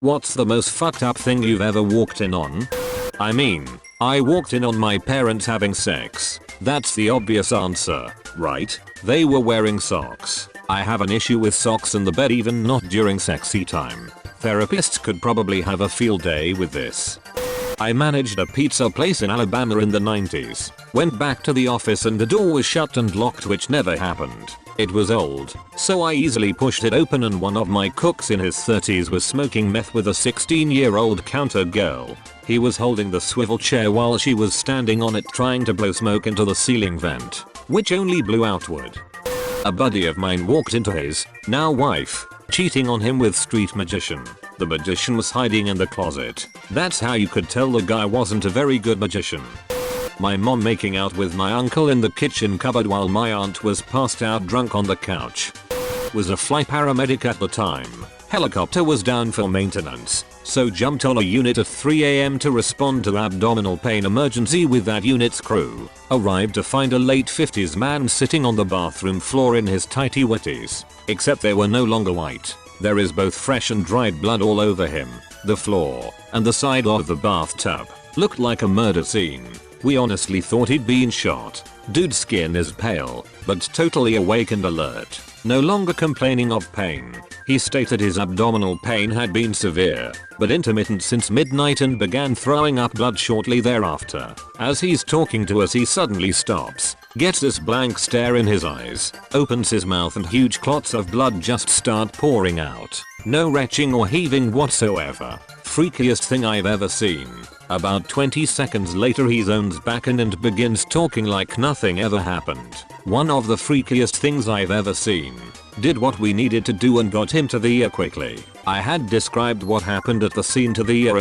What's the most fucked up thing you've ever walked in on? I mean, I walked in on my parents having sex. That's the obvious answer, right? They were wearing socks. I have an issue with socks in the bed, even not during sexy time. Therapists could probably have a field day with this. I managed a pizza place in Alabama in the 90s. Went back to the office and the door was shut and locked, which never happened. It was old, so I easily pushed it open and one of my cooks in his 30s was smoking meth with a 16-year-old counter girl. He was holding the swivel chair while she was standing on it trying to blow smoke into the ceiling vent, which only blew outward. A buddy of mine walked into his, now wife, cheating on him with street magician. The magician was hiding in the closet. That's how you could tell the guy wasn't a very good magician. My mom making out with my uncle in the kitchen cupboard while my aunt was passed out drunk on the couch. Was a flight paramedic at the time. Helicopter was down for maintenance, so jumped on a unit at 3 AM to respond to abdominal pain emergency with that unit's crew. Arrived to find a late 50s man sitting on the bathroom floor in his tighty whities, except they were no longer white. There is both fresh and dried blood all over him, the floor, and the side of the bathtub. Looked like a murder scene. We honestly thought he'd been shot. Dude's skin is pale, but totally awake and alert. No longer complaining of pain. He stated his abdominal pain had been severe, but intermittent since midnight and began throwing up blood shortly thereafter. As he's talking to us he suddenly stops, gets this blank stare in his eyes, opens his mouth and huge clots of blood just start pouring out. No retching or heaving whatsoever. Freakiest thing I've ever seen. About 20 seconds later he zones back in and begins talking like nothing ever happened. One of the freakiest things I've ever seen. Did what we needed to do and got him to the ER quickly. I had described what happened at the scene to the ER.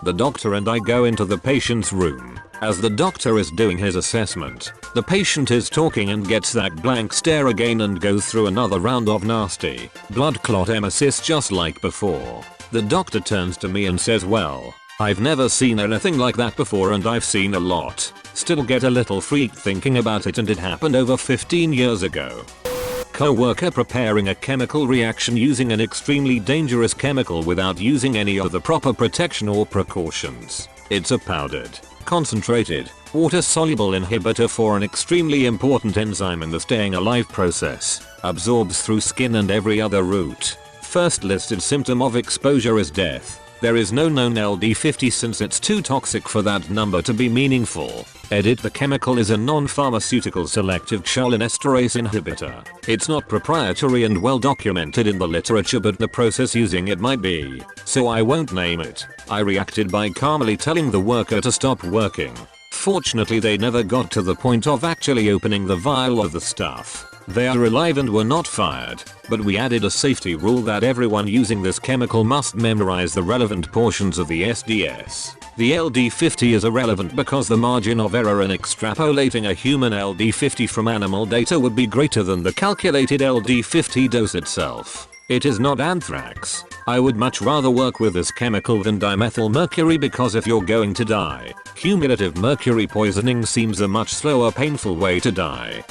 The doctor and I go into the patient's room. As the doctor is doing his assessment, the patient is talking and gets that blank stare again and goes through another round of nasty blood clot emesis just like before. The doctor turns to me and says, "Well, I've never seen anything like that before and I've seen a lot. Still get a little freaked thinking about it and it happened over 15 years ago." Co-worker preparing a chemical reaction using an extremely dangerous chemical without using any of the proper protection or precautions. It's a powdered, concentrated, water-soluble inhibitor for an extremely important enzyme in the staying alive process. Absorbs through skin and every other route. First listed symptom of exposure is death. There is no known LD50 since it's too toxic for that number to be meaningful. Edit: the chemical is a non-pharmaceutical selective cholinesterase inhibitor. It's not proprietary and well documented in the literature, but the process using it might be, so I won't name it. I reacted by calmly telling the worker to stop working. Fortunately they never got to the point of actually opening the vial of the stuff. They are alive and were not fired, but we added a safety rule that everyone using this chemical must memorize the relevant portions of the SDS. The LD50 is irrelevant because the margin of error in extrapolating a human LD50 from animal data would be greater than the calculated LD50 dose itself. It is not anthrax. I would much rather work with this chemical than dimethyl mercury because if you're going to die, cumulative mercury poisoning seems a much slower, painful way to die.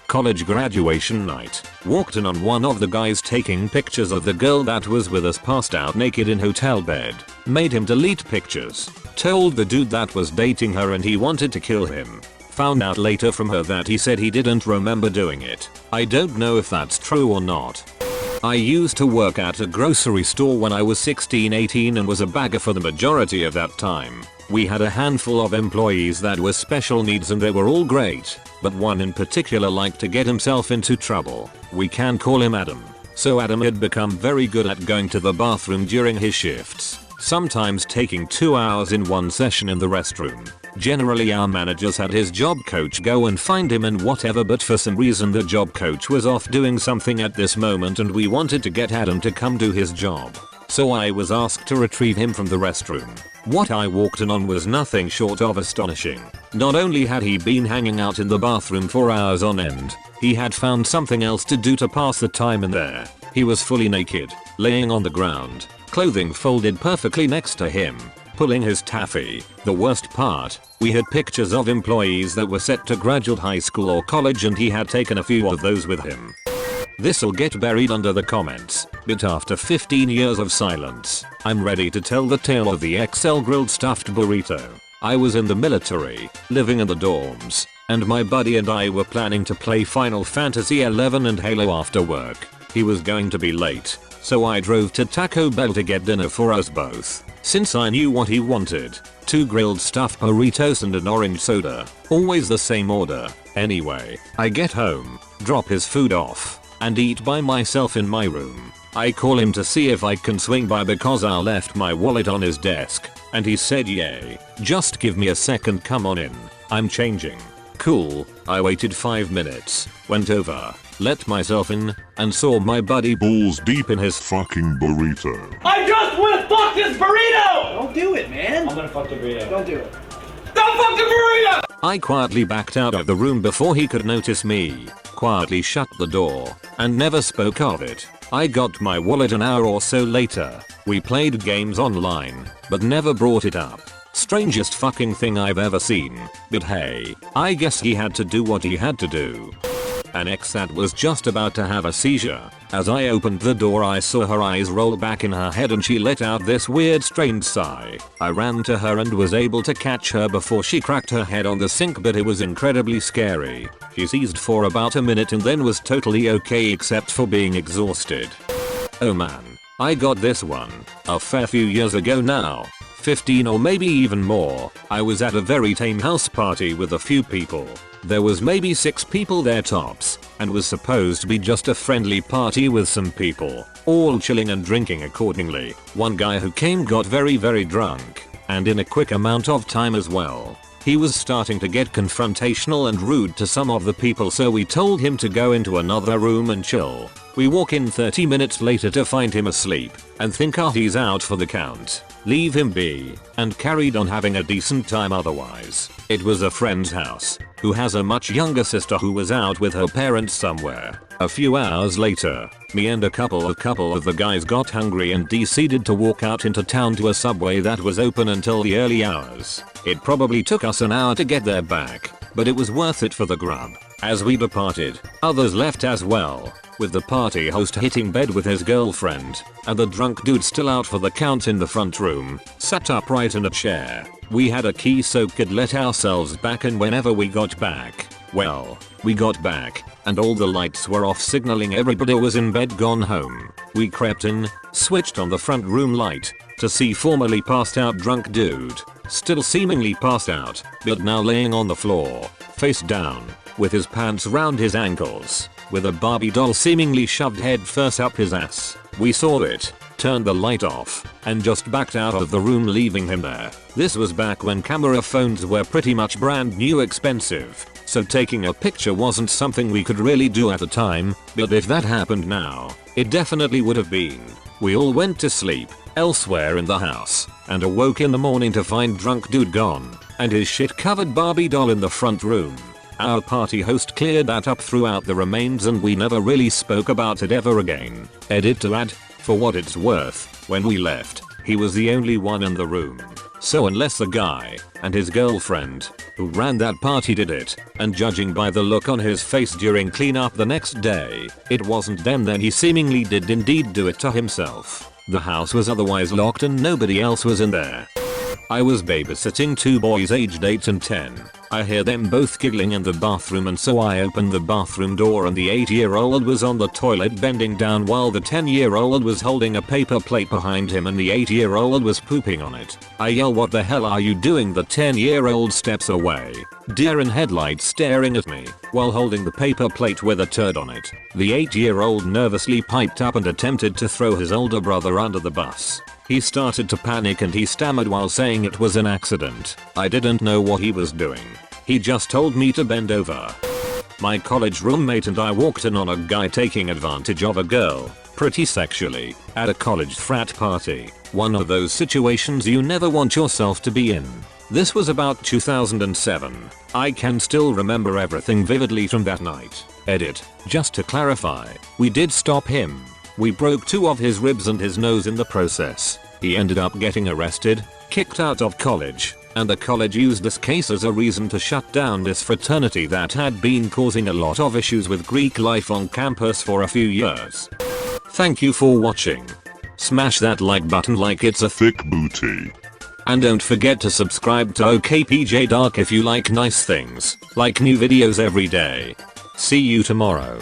College graduation night. Walked in on one of the guys taking pictures of the girl that was with us passed out naked in hotel bed. Made him delete pictures. Told the dude that was dating her and he wanted to kill him. Found out later from her that he said he didn't remember doing it. I don't know if that's true or not. I used to work at a grocery store when I was 16-18 and was a bagger for the majority of that time. We had a handful of employees that were special needs and they were all great, but one in particular liked to get himself into trouble. We can call him Adam. So Adam had become very good at going to the bathroom during his shifts, sometimes taking 2 hours in one session in the restroom. Generally our managers had his job coach go and find him and whatever, but for some reason the job coach was off doing something at this moment and we wanted to get Adam to come do his job. So I was asked to retrieve him from the restroom. What I walked in on was nothing short of astonishing. Not only had he been hanging out in the bathroom for hours on end, he had found something else to do to pass the time in there. He was fully naked, laying on the ground, clothing folded perfectly next to him, pulling his taffy. The worst part, we had pictures of employees that were set to graduate high school or college and he had taken a few of those with him. This'll get buried under the comments, but after 15 years of silence, I'm ready to tell the tale of the XL grilled stuffed burrito. I was in the military, living in the dorms, and my buddy and I were planning to play Final Fantasy XI and Halo after work. He was going to be late, so I drove to Taco Bell to get dinner for us both. Since I knew what he wanted, 2 grilled stuffed burritos and an orange soda, always the same order. Anyway, I get home, drop his food off, and eat by myself in my room. I call him to see if I can swing by because I left my wallet on his desk, and he said yay. Just give me a second, come on in, I'm changing. Cool. I waited 5 minutes, went over, let myself in, and saw my buddy balls deep in his fucking burrito. I just wanna fuck this burrito! Don't do it, man. I'm gonna fuck the burrito. Don't do it. Don't fuck the burrito! I quietly backed out of the room before he could notice me, quietly shut the door, and never spoke of it. I got my wallet an hour or so later. We played games online, but never brought it up. Strangest fucking thing I've ever seen, but hey, I guess he had to do what he had to do. An ex that was just about to have a seizure. As I opened the door I saw her eyes roll back in her head and she let out this weird strained sigh. I ran to her and was able to catch her before she cracked her head on the sink, but it was incredibly scary. She seized for about a minute and then was totally okay except for being exhausted. Oh man, I got this one a fair few years ago now. 15 or maybe even more. I was at a very tame house party with a few people. There was maybe 6 people there tops, and was supposed to be just a friendly party with some people, all chilling and drinking accordingly. One guy who came got very drunk, and in a quick amount of time as well. He was starting to get confrontational and rude to some of the people, so we told him to go into another room and chill. We walk in 30 minutes later to find him asleep, and think he's out for the count. Leave him be, and carried on having a decent time otherwise. It was a friend's house, who has a much younger sister who was out with her parents somewhere. A few hours later, me and a couple of the guys got hungry and decided to walk out into town to a Subway that was open until the early hours. It probably took us an hour to get there back, but it was worth it for the grub. As we departed, others left as well, with the party host hitting bed with his girlfriend, and the drunk dude still out for the count in the front room, sat upright in a chair. We had a key so could let ourselves back, and whenever we got back, well, we got back, and all the lights were off signaling everybody was in bed gone home. We crept in, switched on the front room light, to see formerly passed out drunk dude, still seemingly passed out, but now laying on the floor, face down, with his pants round his ankles, with a Barbie doll seemingly shoved head first up his ass. We saw it, turned the light off, and just backed out of the room, leaving him there. This was back when camera phones were pretty much brand new expensive, so taking a picture wasn't something we could really do at the time, but if that happened now, it definitely would have been. We all went to sleep elsewhere in the house, and awoke in the morning to find drunk dude gone, and his shit covered Barbie doll in the front room. Our party host cleared that up throughout the remains and we never really spoke about it ever again. Edit to add, for what it's worth, when we left, he was the only one in the room. So unless the guy and his girlfriend who ran that party did it, and judging by the look on his face during cleanup the next day, it wasn't them, then he seemingly did indeed do it to himself. The house was otherwise locked and nobody else was in there. I was babysitting 2 boys aged 8 and 10. I hear them both giggling in the bathroom, and so I opened the bathroom door and the 8-year-old was on the toilet bending down while the 10-year-old was holding a paper plate behind him and the 8-year-old was pooping on it. I yell, "What the hell are you doing?" The 10-year-old steps away, deer in headlights staring at me, while holding the paper plate with a turd on it. The 8-year-old nervously piped up and attempted to throw his older brother under the bus. He started to panic and he stammered while saying it was an accident. I didn't know what he was doing. He just told me to bend over. My college roommate and I walked in on a guy taking advantage of a girl, pretty sexually, at a college frat party. One of those situations you never want yourself to be in. This was about 2007. I can still remember everything vividly from that night. Edit, just to clarify, we did stop him. We broke 2 of his ribs and his nose in the process. He ended up getting arrested, kicked out of college, and the college used this case as a reason to shut down this fraternity that had been causing a lot of issues with Greek life on campus for a few years. Thank you for watching. Smash that like button like it's a thick booty. And don't forget to subscribe to okpjdark if you like nice things, like new videos every day. See you tomorrow.